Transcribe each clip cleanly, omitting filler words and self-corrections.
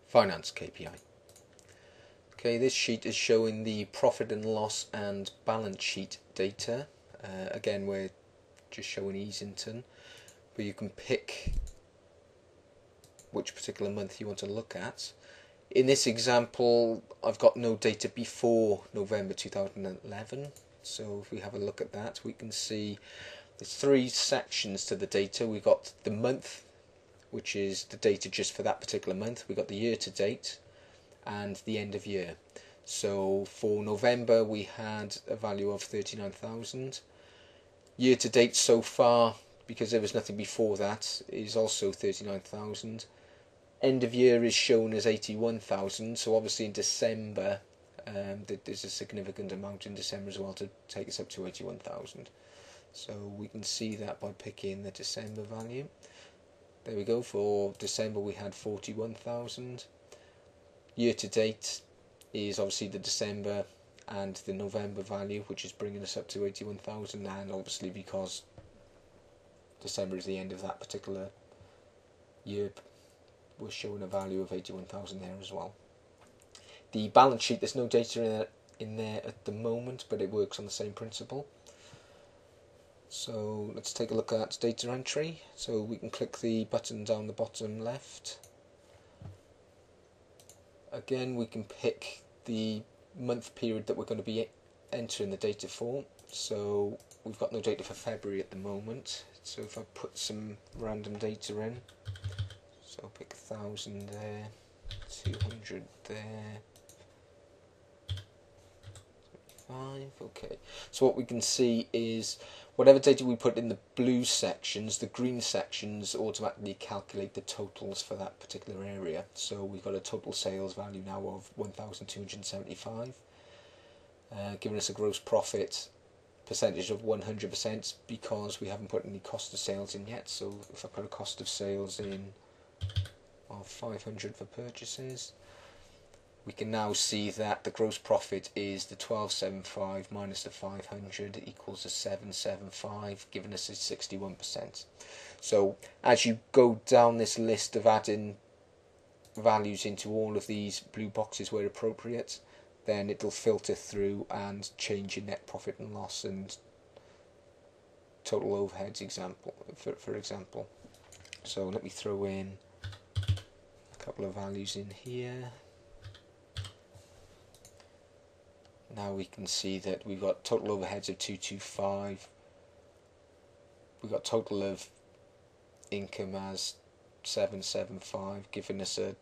Finance KPI. Okay, this sheet is showing the profit and loss and balance sheet data. Again, we're just showing Easington, but you can pick which particular month you want to look at. In this example, I've got no data before November 2011, so if we have a look at that, we can see there's three sections to the data. We've got the month, which is the data just for that particular month. We've got the year to date and the end of year. So for November we had a value of 39,000. Year to date so far, because there was nothing before that, is also 39,000. End of year is shown as 81,000, so obviously in December there's a significant amount in December as well to take us up to 81,000. So we can see that by picking the December value. There we go, for December we had 41,000. Year to date is obviously the December and the November value, which is bringing us up to 81,000, and obviously because December is the end of that particular year, we're showing a value of 81,000 there as well. The balance sheet, there's no data in there at the moment, but it works on the same principle. So let's take a look at data entry. So we can click the button down the bottom left. Again, we can pick the month period that we're going to be entering the data for. So we've got no data for February at the moment. So if I put some random data in, so I'll pick 1,000 there, 200 there, 5, okay. So what we can see is whatever data we put in the blue sections, the green sections automatically calculate the totals for that particular area. So we've got a total sales value now of 1,275, giving us a gross profit percentage of 100% because we haven't put any cost of sales in yet. So if I put a cost of sales in of 500 for purchases, we can now see that the gross profit is the 1275 minus the 500 equals a 775, giving us a 61%. So as you go down this list of adding values into all of these blue boxes where appropriate, then it'll filter through and change your net profit and loss and total overheads for example. So let me throw in a couple of values in here. Now we can see that we've got total overheads of 225. We've got total of income as 775, giving us a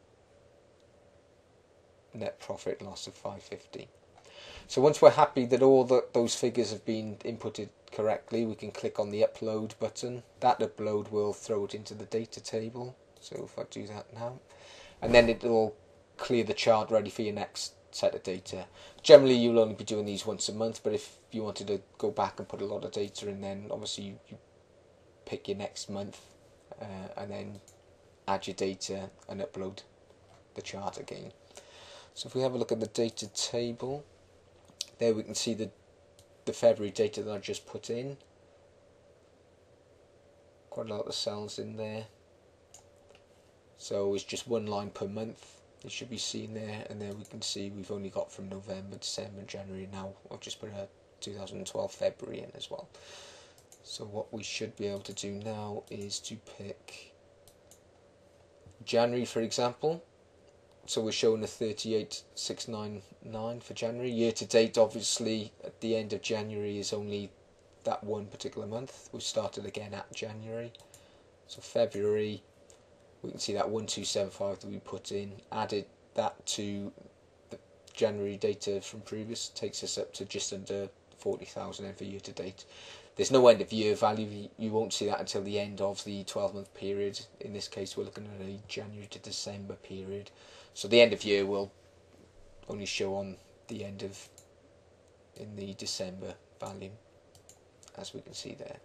net profit loss of 550. So once we're happy that all those figures have been inputted correctly, we can click on the upload button. That upload will throw it into the data table. So if I do that now, and then it'll clear the chart ready for your next set of data. Generally you'll only be doing these once a month, but if you wanted to go back and put a lot of data in, then obviously you pick your next month and then add your data and upload the chart again. So if we have a look at the data table, there we can see the February data that I just put in. Quite a lot of cells in there. So it's just one line per month. It should be seen there, and there we can see we've only got from November, December, January. Now I've just put a 2012 February in as well. So what we should be able to do now is to pick January, for example. So we're showing a 38,699 for January. Year to date, obviously, at the end of January is only that one particular month. We started again at January. So February, we can see that 1275 that we put in, added that to the January data from previous, takes us up to just under 40,000 for year to date. There's no end of year value, you won't see that until the end of the 12-month period. In this case we're looking at a January to December period. So the end of year will only show on the end of, in the December value, as we can see there.